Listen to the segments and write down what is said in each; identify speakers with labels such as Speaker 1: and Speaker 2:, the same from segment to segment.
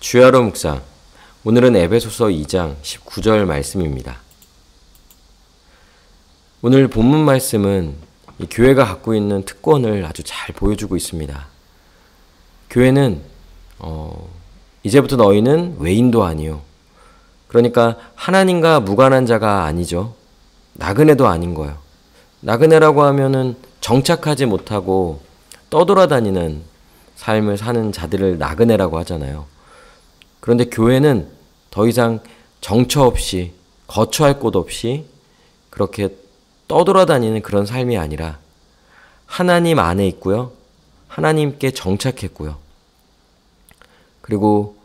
Speaker 1: 주야로 묵상. 오늘은 에베소서 2장 19절 말씀입니다. 오늘 본문 말씀은 이 교회가 갖고 있는 특권을 아주 잘 보여주고 있습니다. 교회는 이제부터 너희는 외인도 아니요. 그러니까 하나님과 무관한 자가 아니죠. 나그네도 아닌 거예요. 나그네라고 하면은 정착하지 못하고 떠돌아다니는 삶을 사는 자들을 나그네라고 하잖아요. 그런데 교회는 더 이상 정처 없이 거처할 곳 없이 그렇게 떠돌아다니는 그런 삶이 아니라 하나님 안에 있고요. 하나님께 정착했고요. 그리고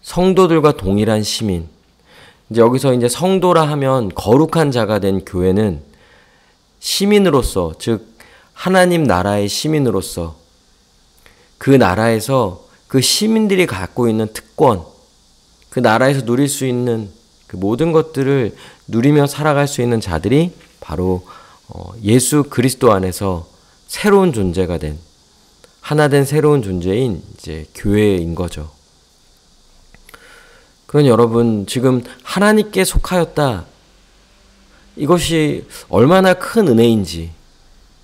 Speaker 1: 성도들과 동일한 시민. 이제 여기서 이제 성도라 하면 거룩한 자가 된 교회는 시민으로서, 즉 하나님 나라의 시민으로서 그 나라에서 그 시민들이 갖고 있는 특권, 그 나라에서 누릴 수 있는 그 모든 것들을 누리며 살아갈 수 있는 자들이 바로 예수 그리스도 안에서 새로운 존재가 된, 하나 된 새로운 존재인 이제 교회인 거죠. 그런 여러분, 지금 하나님께 속하였다. 이것이 얼마나 큰 은혜인지,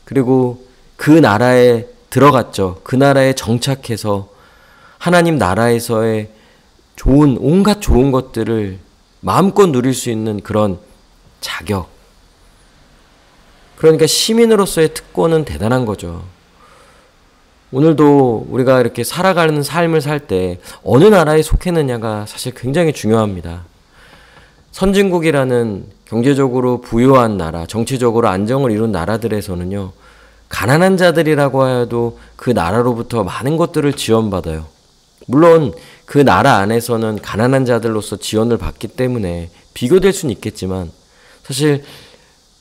Speaker 1: 그리고 그 나라에 들어갔죠. 그 나라에 정착해서 하나님 나라에서의 온갖 좋은 것들을 마음껏 누릴 수 있는 그런 자격. 그러니까 시민으로서의 특권은 대단한 거죠. 오늘도 우리가 이렇게 살아가는 삶을 살 때 어느 나라에 속했느냐가 사실 굉장히 중요합니다. 선진국이라는 경제적으로 부유한 나라, 정치적으로 안정을 이룬 나라들에서는요, 가난한 자들이라고 해도 그 나라로부터 많은 것들을 지원받아요. 물론 그 나라 안에서는 가난한 자들로서 지원을 받기 때문에 비교될 수는 있겠지만, 사실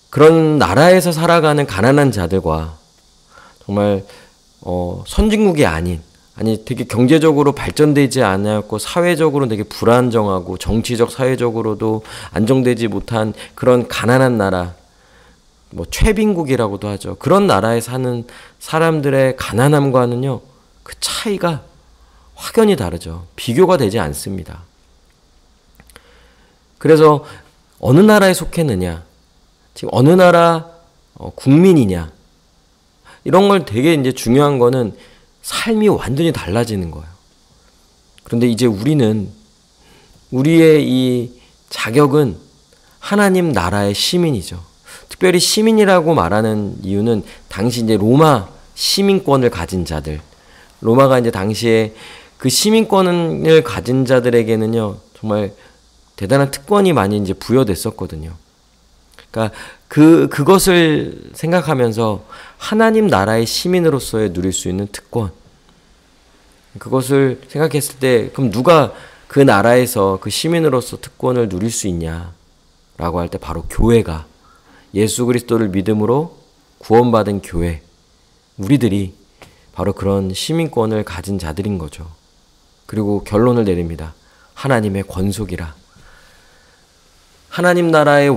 Speaker 1: 그런 나라에서 살아가는 가난한 자들과 정말 선진국이 아니 되게 경제적으로 발전되지 않았고 사회적으로 되게 불안정하고 정치적 사회적으로도 안정되지 못한 그런 가난한 나라, 최빈국이라고도 하죠. 그런 나라에 사는 사람들의 가난함과는요, 그 차이가 확연히 다르죠. 비교가 되지 않습니다. 그래서 어느 나라에 속했느냐, 지금 어느 나라 국민이냐, 이런 걸 되게 이제 중요한 거는 삶이 완전히 달라지는 거예요. 그런데 이제 우리의 이 자격은 하나님 나라의 시민이죠. 특별히 시민이라고 말하는 이유는 당시 이제 로마 시민권을 가진 자들, 로마가 이제 당시에 그 시민권을 가진 자들에게는요, 정말 대단한 특권이 많이 이제 부여됐었거든요. 그러니까 그것을 생각하면서 하나님 나라의 시민으로서의 누릴 수 있는 특권, 그것을 생각했을 때, 그럼 누가 그 나라에서 그 시민으로서 특권을 누릴 수 있냐라고 할 때 바로 교회가, 예수 그리스도를 믿음으로 구원받은 교회, 우리들이 바로 그런 시민권을 가진 자들인 거죠. 그리고 결론을 내립니다. 하나님의 권속이라. 하나님 나라의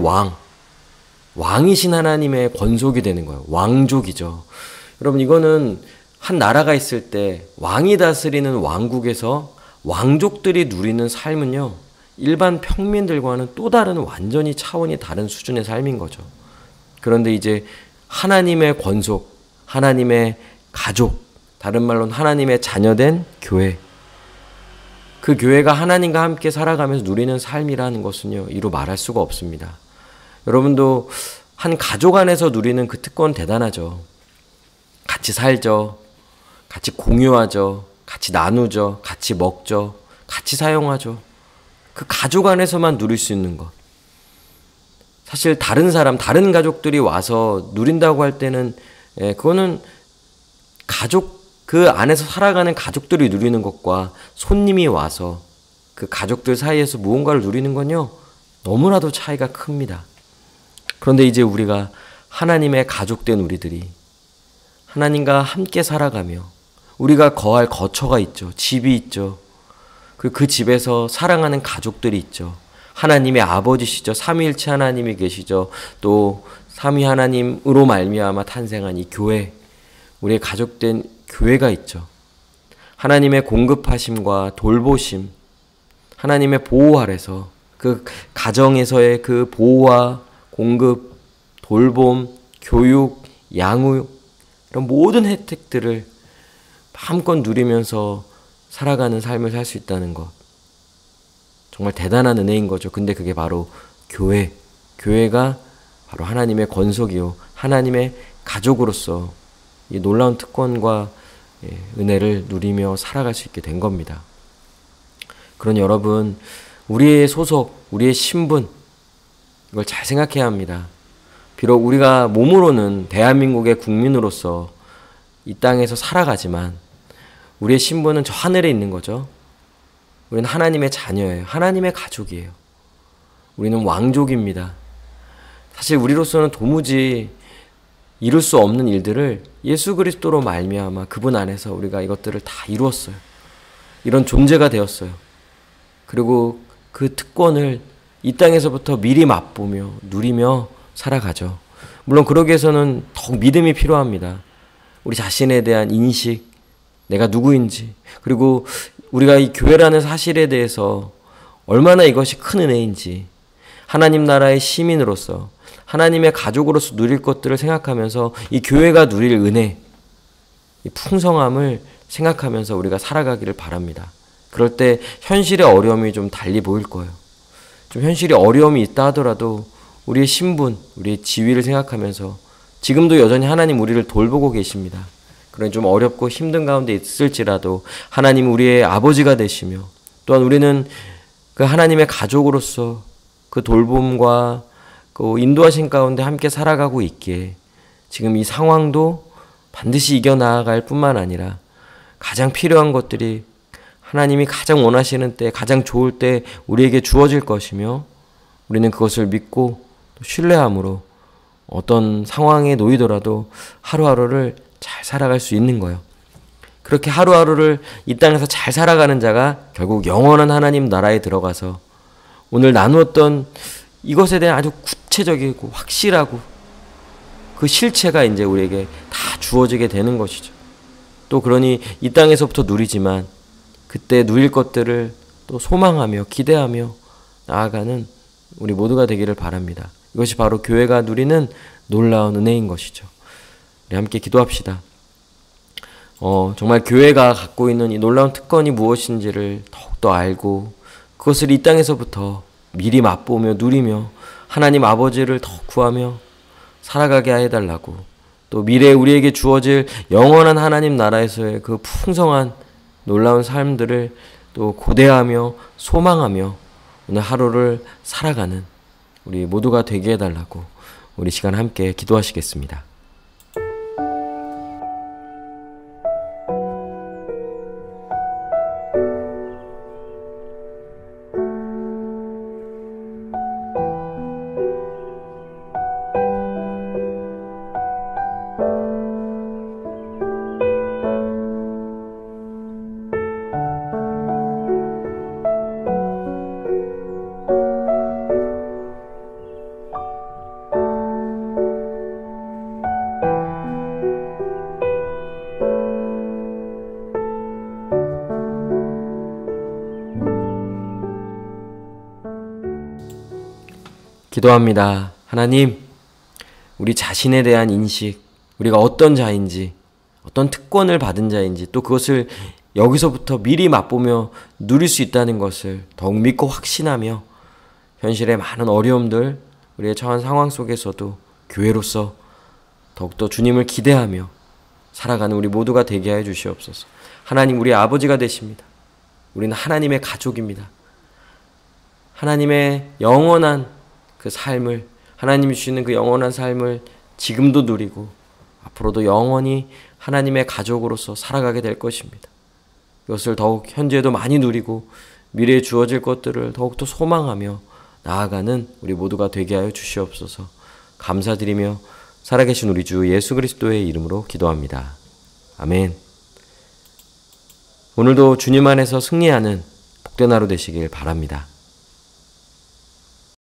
Speaker 1: 왕이신 하나님의 권속이 되는 거예요. 왕족이죠. 여러분, 이거는 한 나라가 있을 때 왕이 다스리는 왕국에서 왕족들이 누리는 삶은요, 일반 평민들과는 또 다른, 완전히 차원이 다른 수준의 삶인 거죠. 그런데 이제 하나님의 권속, 하나님의 가족, 다른 말로는 하나님의 자녀된 교회, 그 교회가 하나님과 함께 살아가면서 누리는 삶이라는 것은요, 이루 말할 수가 없습니다. 여러분도 한 가족 안에서 누리는 그 특권 대단하죠. 같이 살죠. 같이 공유하죠. 같이 나누죠. 같이 먹죠. 같이 사용하죠. 그 가족 안에서만 누릴 수 있는 것. 사실 다른 가족들이 와서 누린다고 할 때는, 그거는 그 안에서 살아가는 가족들이 누리는 것과 손님이 와서 그 가족들 사이에서 무언가를 누리는 건요, 너무나도 차이가 큽니다. 그런데 이제 우리가 하나님의 가족된 우리들이 하나님과 함께 살아가며 우리가 거할 거처가 있죠. 집이 있죠. 그리고 그 집에서 사랑하는 가족들이 있죠. 하나님의 아버지시죠. 삼위일체 하나님이 계시죠. 또 삼위 하나님으로 말미암아 탄생한 이 교회, 우리의 가족된 교회가 있죠. 하나님의 공급하심과 돌보심, 하나님의 보호 아래서 그 가정에서의 그 보호와 공급, 돌봄, 교육, 양육 이런 모든 혜택들을 마음껏 누리면서 살아가는 삶을 살 수 있다는 것. 정말 대단한 은혜인 거죠. 근데 그게 바로 교회가 바로 하나님의 권속이요, 하나님의 가족으로서 이 놀라운 특권과 은혜를 누리며 살아갈 수 있게 된 겁니다. 그러니 여러분, 우리의 소속, 우리의 신분, 이걸 잘 생각해야 합니다. 비록 우리가 몸으로는 대한민국의 국민으로서 이 땅에서 살아가지만 우리의 신분은 저 하늘에 있는 거죠. 우리는 하나님의 자녀예요. 하나님의 가족이에요. 우리는 왕족입니다. 사실 우리로서는 도무지 이룰 수 없는 일들을 예수 그리스도로 말미암아 그분 안에서 우리가 이것들을 다 이루었어요. 이런 존재가 되었어요. 그리고 그 특권을 이 땅에서부터 미리 맛보며 누리며 살아가죠. 물론 그러기 위해서는 더욱 믿음이 필요합니다. 우리 자신에 대한 인식, 내가 누구인지, 그리고 우리가 이 교회라는 사실에 대해서 얼마나 이것이 큰 은혜인지, 하나님 나라의 시민으로서 하나님의 가족으로서 누릴 것들을 생각하면서 이 교회가 누릴 은혜, 이 풍성함을 생각하면서 우리가 살아가기를 바랍니다. 그럴 때 현실의 어려움이 좀 달리 보일 거예요. 좀 현실이 어려움이 있다 하더라도 우리의 신분, 우리의 지위를 생각하면서 지금도 여전히 하나님 우리를 돌보고 계십니다. 그러니 좀 어렵고 힘든 가운데 있을지라도 하나님 우리의 아버지가 되시며, 또한 우리는 그 하나님의 가족으로서 그 돌봄과 그 인도하신 가운데 함께 살아가고 있기에 지금 이 상황도 반드시 이겨나갈 뿐만 아니라 가장 필요한 것들이 하나님이 가장 원하시는 때, 가장 좋을 때 우리에게 주어질 것이며, 우리는 그것을 믿고 신뢰함으로 어떤 상황에 놓이더라도 하루하루를 잘 살아갈 수 있는 거예요. 그렇게 하루하루를 이 땅에서 잘 살아가는 자가 결국 영원한 하나님 나라에 들어가서 오늘 나누었던 이것에 대한 아주 구체적이고 확실하고 그 실체가 이제 우리에게 다 주어지게 되는 것이죠. 또 그러니 이 땅에서부터 누리지만 그때 누릴 것들을 또 소망하며 기대하며 나아가는 우리 모두가 되기를 바랍니다. 이것이 바로 교회가 누리는 놀라운 은혜인 것이죠. 우리 함께 기도합시다. 정말 교회가 갖고 있는 이 놀라운 특권이 무엇인지를 더욱더 알고 그것을 이 땅에서부터 미리 맛보며 누리며 하나님 아버지를 더 구하며 살아가게 해달라고, 또 미래에 우리에게 주어질 영원한 하나님 나라에서의 그 풍성한 놀라운 삶들을 또 고대하며 소망하며 오늘 하루를 살아가는 우리 모두가 되게 해달라고 우리 시간 함께 기도하시겠습니다. 기도합니다. 하나님, 우리 자신에 대한 인식, 우리가 어떤 자인지, 어떤 특권을 받은 자인지, 또 그것을 여기서부터 미리 맛보며 누릴 수 있다는 것을 더욱 믿고 확신하며 현실의 많은 어려움들, 우리의 처한 상황 속에서도 교회로서 더욱더 주님을 기대하며 살아가는 우리 모두가 되게 하여 주시옵소서. 하나님, 우리 아버지가 되십니다. 우리는 하나님의 가족입니다. 하나님의 영원한 그 삶을, 하나님이 주시는 그 영원한 삶을 지금도 누리고 앞으로도 영원히 하나님의 가족으로서 살아가게 될 것입니다. 이것을 더욱 현재에도 많이 누리고 미래에 주어질 것들을 더욱더 소망하며 나아가는 우리 모두가 되게 하여 주시옵소서. 감사드리며 살아계신 우리 주 예수 그리스도의 이름으로 기도합니다. 아멘. 오늘도 주님 안에서 승리하는 복된 하루 되시길 바랍니다.